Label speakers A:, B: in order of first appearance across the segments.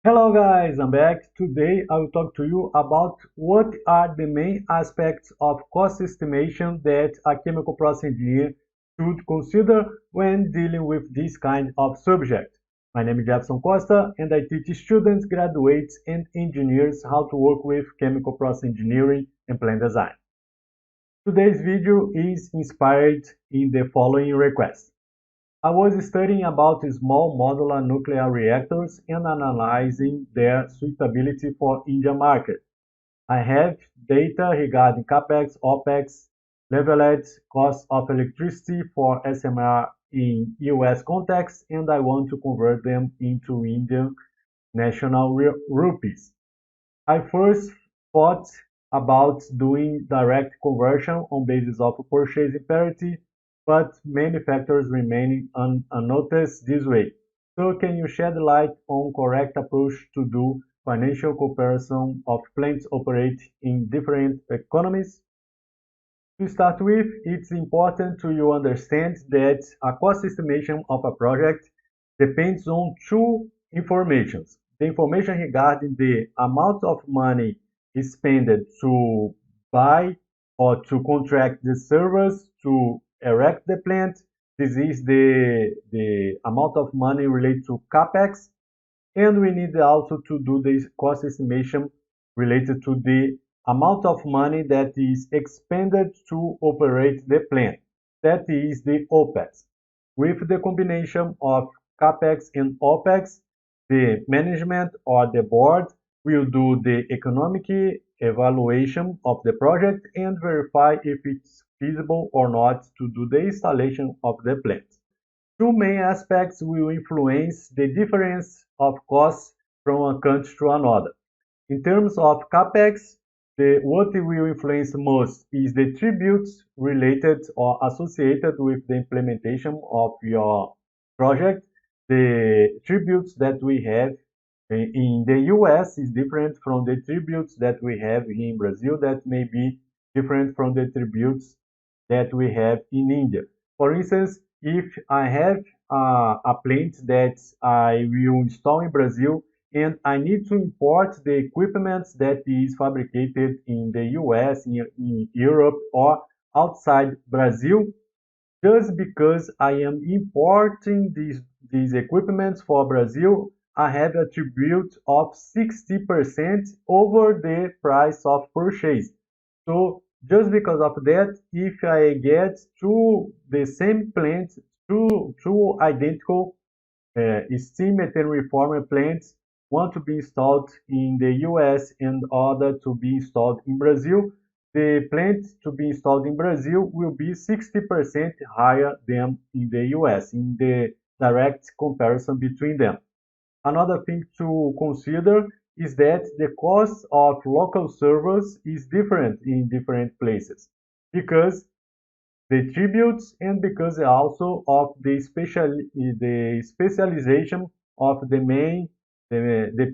A: Hello guys, I'm back. Today I will talk to you about what are the main aspects of cost estimation that a chemical process engineer should consider when dealing with this kind of subject. My name is Jeferson Costa and I teach students, graduates and engineers how to work with chemical process engineering and plant design. Today's video is inspired in the following request. I was studying about small modular nuclear reactors and analyzing their suitability for India market. I have data regarding capex, opex, leveled cost of electricity for SMR in US context, and I want to convert them into Indian national rupees. I first thought about doing direct conversion on basis of purchasing parity, but many factors remain unnoticed this way. So can you shed light on correct approach to do financial comparison of plants operate in different economies? To start with, it's important to you understand that a cost estimation of a project depends on two informations. The information regarding the amount of money spent to buy or to contract the servers to erect the plant. This is the amount of money related to capex, and we need also to do this cost estimation related to the amount of money that is expended to operate the plant. That is the OPEX. With the combination of CAPEX and OPEX, the management or the board will do the economic evaluation of the project and verify if it's feasible or not to do the installation of the plant. Two main aspects will influence the difference of costs from one country to another. In terms of capex, what will influence most is the tributes related or associated with the implementation of your project. The tributes that we have in the US is different from the tributes that we have here in Brazil, that may be different from the tributes that we have in India. For instance, if I have a plant that I will install in Brazil and I need to import the equipment that is fabricated in the US, in Europe, or outside Brazil, just because I am importing these equipments for Brazil, I have a tribute of 60% over the price of purchase. So just because of that, if I get the same plant, two identical steam methane reformer plants, one to be installed in the US and other to be installed in Brazil, the plant to be installed in Brazil will be 60% higher than in the US in the direct comparison between them. Another thing to consider is that the cost of local servers is different in different places because the tributes and because also of the specialization of the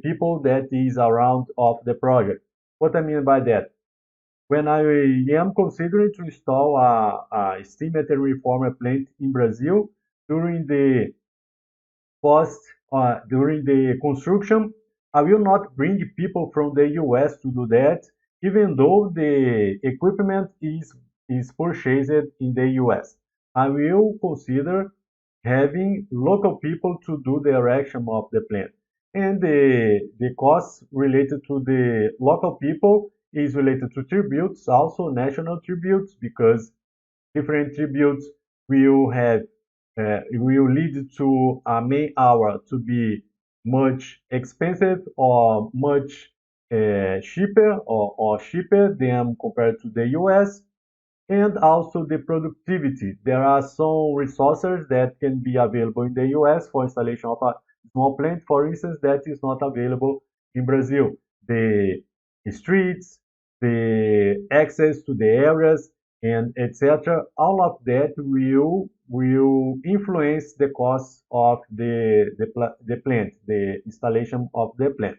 A: people that is around of the project. What I mean by that? When I am considering to install a steam methane reformer plant in Brazil during the cost during the construction, I will not bring people from the US to do that, even though the equipment is purchased in the US. I will consider having local people to do the erection of the plant. And the costs related to the local people is related to tributes, also national tributes, because different tributes will have will lead to a main hour to be much expensive or much or cheaper than compared to the US, and also the productivity. There are some resources that can be available in the US for installation of a small plant, for instance, that is not available in Brazil. The streets, the access to the areas, and etc. All of that will influence the cost of the plant, the installation of the plant.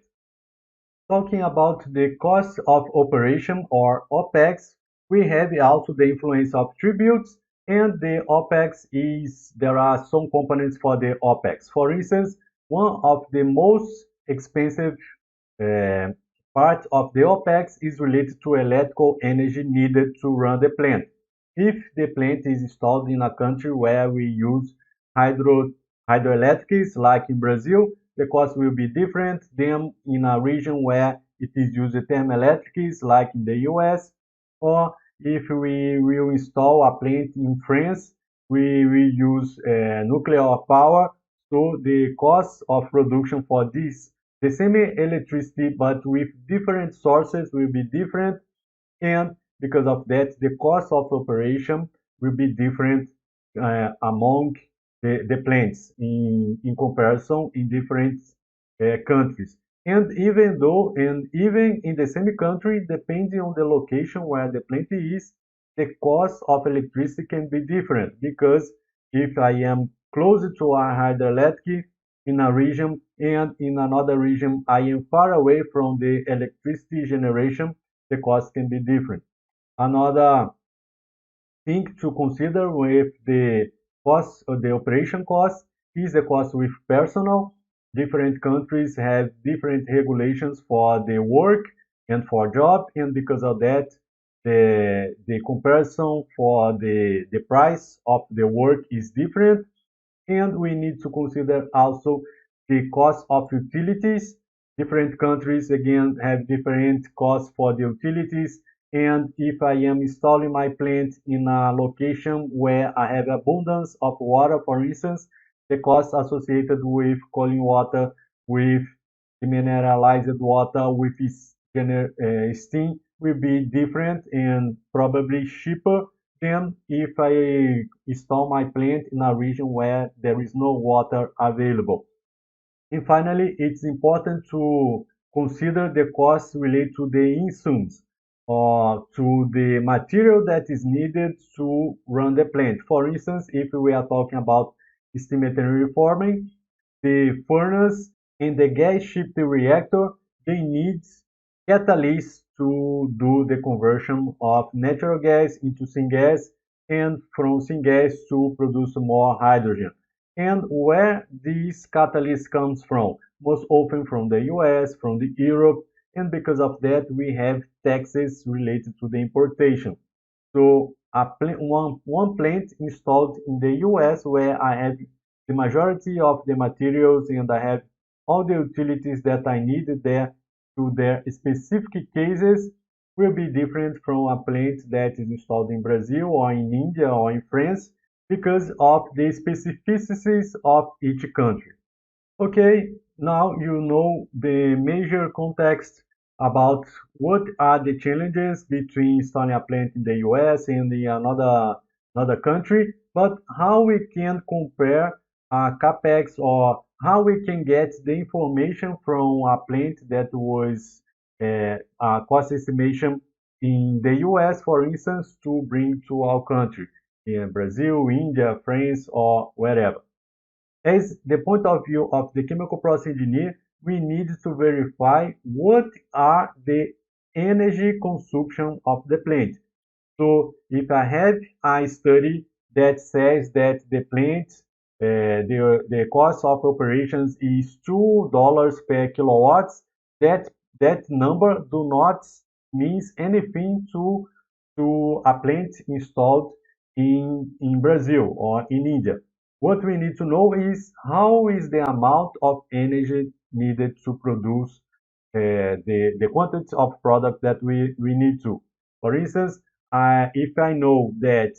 A: Talking about the cost of operation or OPEX, we have also the influence of tributes, and the OPEX is there are some components for the OPEX. For instance, one of the most expensive uh, part of the OPEX is related to electrical energy needed to run the plant. If the plant is installed in a country where we use hydroelectrics, like in Brazil, the cost will be different than in a region where it is used thermoelectrics, like in the US. Or if we will install a plant in France, we will use nuclear power. So the cost of production for this the same electricity, but with different sources will be different, and because of that, the cost of operation will be different among the plants in comparison in different countries. And even in the same country, depending on the location where the plant is, the cost of electricity can be different because if I am close to a hydroelectric in a region and in another region I am far away from the electricity generation, the cost can be different. Another thing to consider with the cost or the operation cost is the cost with personnel. Different countries have different regulations for the work and for job, and because of that, the comparison for the price of the work is different. And we need to consider also the cost of utilities. Different countries, again, have different costs for the utilities. And if I am installing my plant in a location where I have abundance of water, for instance, the costs associated with cooling water, with mineralized water, with steam will be different and probably cheaper than if I install my plant in a region where there is no water available. And finally, it's important to consider the costs related to the insumes or to the material that is needed to run the plant. For instance, if we are talking about steam methane reforming, the furnace and the gas shift reactor, they need catalysts to do the conversion of natural gas into syngas and from syngas to produce more hydrogen. And where this catalyst comes from? Most often from the US, from the Europe, and because of that we have taxes related to the importation. So one plant installed in the US where I have the majority of the materials and I have all the utilities that I need there to their specific cases will be different from a plant that is installed in Brazil or in India or in France because of the specificities of each country. Okay, now you know the major context about what are the challenges between starting a plant in the US and in another country, but how we can compare capex or how we can get the information from a plant that was a cost estimation in the US, for instance, to bring to our country, in Brazil, India, France, or wherever. As the point of view of the chemical process engineer, we need to verify what are the energy consumption of the plant. So if I have a study that says that the plant, the cost of operations is $2 per kilowatts, that number do not means anything to a plant installed in Brazil or in India. What we need to know is how is the amount of energy needed to produce the quantity of product that we need to. For instance, if I know that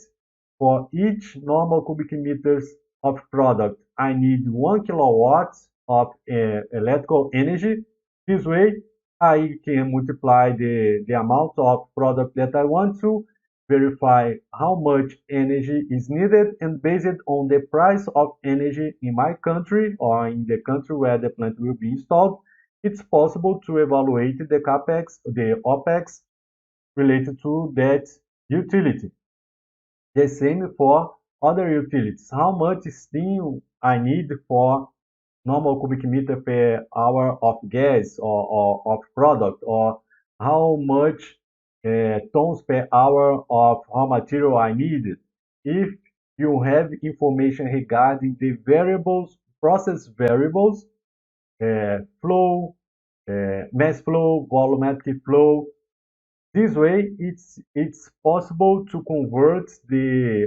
A: for each normal cubic meters of product, I need 1 kilowatts of electrical energy. This way, I can multiply the amount of product that I want to, verify how much energy is needed, and based on the price of energy in my country or in the country where the plant will be installed, it's possible to evaluate the capex, the opex related to that utility. The same for other utilities. How much steam I need for normal cubic meter per hour of gas or of product, or how much tons per hour of raw material I needed. If you have information regarding the variables, process variables, flow, mass flow, volumetric flow. This way, it's possible to convert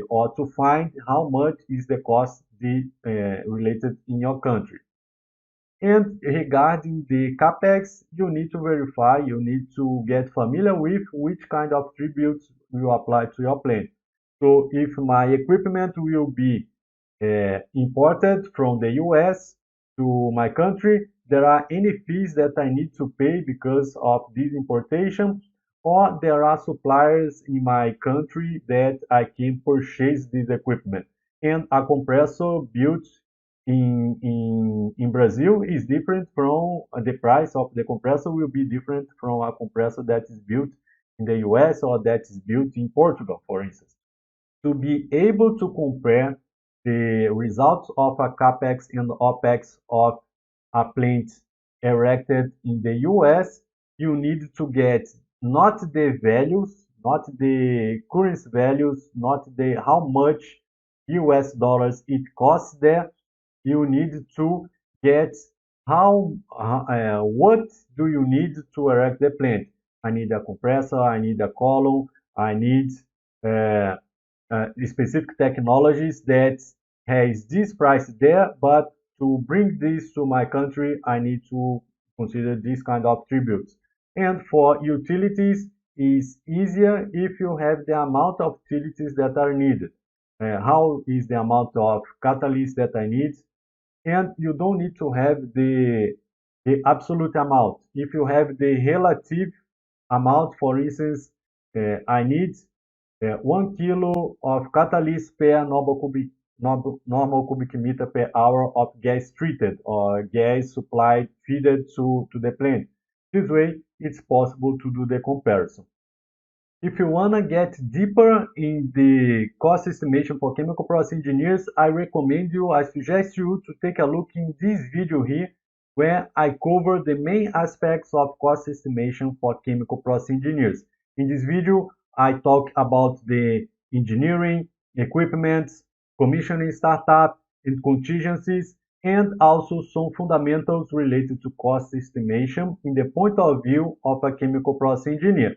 A: or to find how much is the cost related in your country. And regarding the capex, you need to verify, you need to get familiar with which kind of tributes will apply to your plant. So if my equipment will be imported from the US to my country, there are any fees that I need to pay because of this importation, or there are suppliers in my country that I can purchase this equipment. And a compressor built in Brazil is different from the price of the compressor will be different from a compressor that is built in the US or that is built in Portugal, for instance. To be able to compare the results of a capex and opex of a plant erected in the US, you need to get not the values, not the currency values, not the how much US dollars it costs there. You need to get what do you need to erect the plant. I need a compressor, I need a column, I need uh, specific technologies that has this price there, but to bring this to my country, I need to consider this kind of tributes. And for utilities, is easier if you have the amount of utilities that are needed. How is the amount of catalyst that I need? And you don't need to have the absolute amount. If you have the relative amount, for instance, I need 1 kilo of catalyst per normal cubic meter per hour of gas treated or gas supplied feed to the plant. This way, it's possible to do the comparison. If you want to get deeper in the cost estimation for chemical process engineers, I suggest you to take a look in this video here, where I cover the main aspects of cost estimation for chemical process engineers. In this video, I talk about the engineering, equipment, commissioning startup, and contingencies, and also some fundamentals related to cost estimation in the point of view of a chemical process engineer.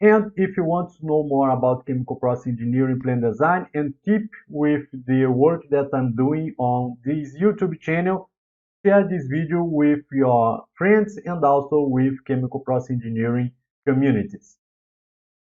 A: And if you want to know more about chemical process engineering plant design and keep with the work that I'm doing on this YouTube channel, share this video with your friends and also with chemical process engineering communities.